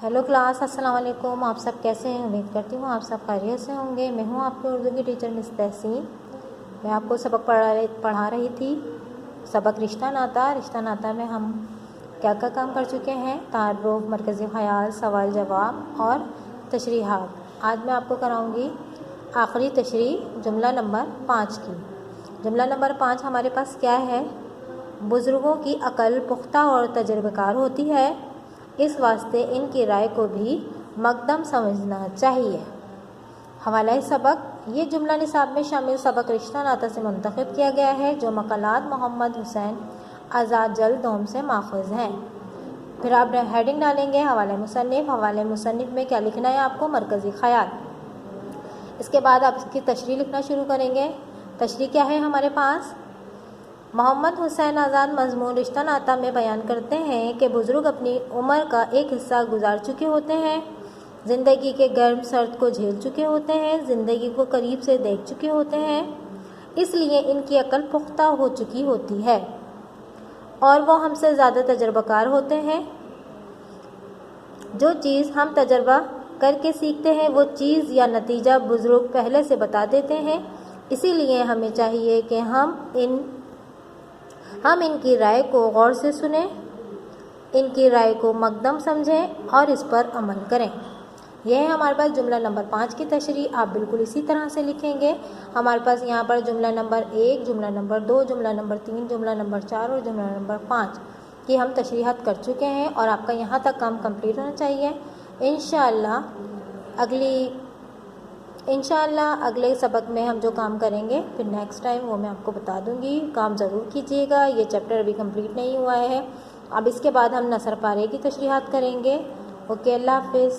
Hello class, अस्सलाम वालेकुम। आप सब कैसे हैं? उम्मीद करती हूँ आप सब खैरियत से होंगे। मैं हूँ आपकी उर्दू की टीचर मिस तहसीन। मैं आपको सबक पढ़ा रही थी। सबक रिश्ता नाता में हम क्या क्या काम कर चुके हैं? तारुफ, मरकज़ी ख़याल, सवाल जवाब और तशरीहात। आज मैं आपको कराऊँगी आखिरी तशरीह जुमला नंबर 5 की। जुमला नंबर 5 हमारे पास क्या है? बुज़ुर्गों की अक़ल पुख्ता और तजर्बेकार होती है, इस वास्ते इनकी राय को भी मकदम समझना चाहिए। हवाला सबक, ये जुमला निसाब में शामिल सबक रिश्ता नाता से मुंतखब किया गया है, जो मक़ालात मोहम्मद हुसैन आज़ाद जल्दोम से माख़ूज़ हैं। फिर आप हेडिंग डालेंगे हवाले मुसन्निफ़। हवाले मुसन्निफ़ में क्या लिखना है आपको? मरकज़ी ख़याल। इसके बाद आप इसकी तशरीह लिखना शुरू करेंगे। तशरीह क्या है हमारे पास? मोहम्मद हुसैन आज़ाद मज़मून रिश्ता नाता में बयान करते हैं कि बुज़ुर्ग अपनी उम्र का एक हिस्सा गुजार चुके होते हैं, ज़िंदगी के गर्म सर्द को झेल चुके होते हैं, ज़िंदगी को करीब से देख चुके होते हैं, इसलिए इनकी अक़ल पुख्ता हो चुकी होती है और वो हमसे ज़्यादा तजर्बाकार होते हैं। जो चीज़ हम तजर्बा करके सीखते हैं वो चीज़ या नतीजा बुज़ुर्ग पहले से बता देते हैं, इसीलिए हमें चाहिए कि हम इनकी राय को गौर से सुनें, इनकी राय को मकदम समझें और इस पर अमल करें। यह है हमारे पास जुमला नंबर 5 की तशरीह। आप बिल्कुल इसी तरह से लिखेंगे। हमारे पास यहाँ पर जुमला नंबर 1, जुमला नंबर 2, जुमला नंबर 3, जुमला नंबर 4 और जुमला नंबर 5 की हम तशरीहात कर चुके हैं और आपका यहाँ तक काम कंप्लीट होना चाहिए। इंशाअल्लाह अगले सबक में हम जो काम करेंगे फिर नेक्स्ट टाइम वो मैं आपको बता दूंगी। काम ज़रूर कीजिएगा। ये चैप्टर अभी कंप्लीट नहीं हुआ है। अब इसके बाद हम नसर पारे की तशरीहात करेंगे। ओके, अल्लाह हाफ़िज़।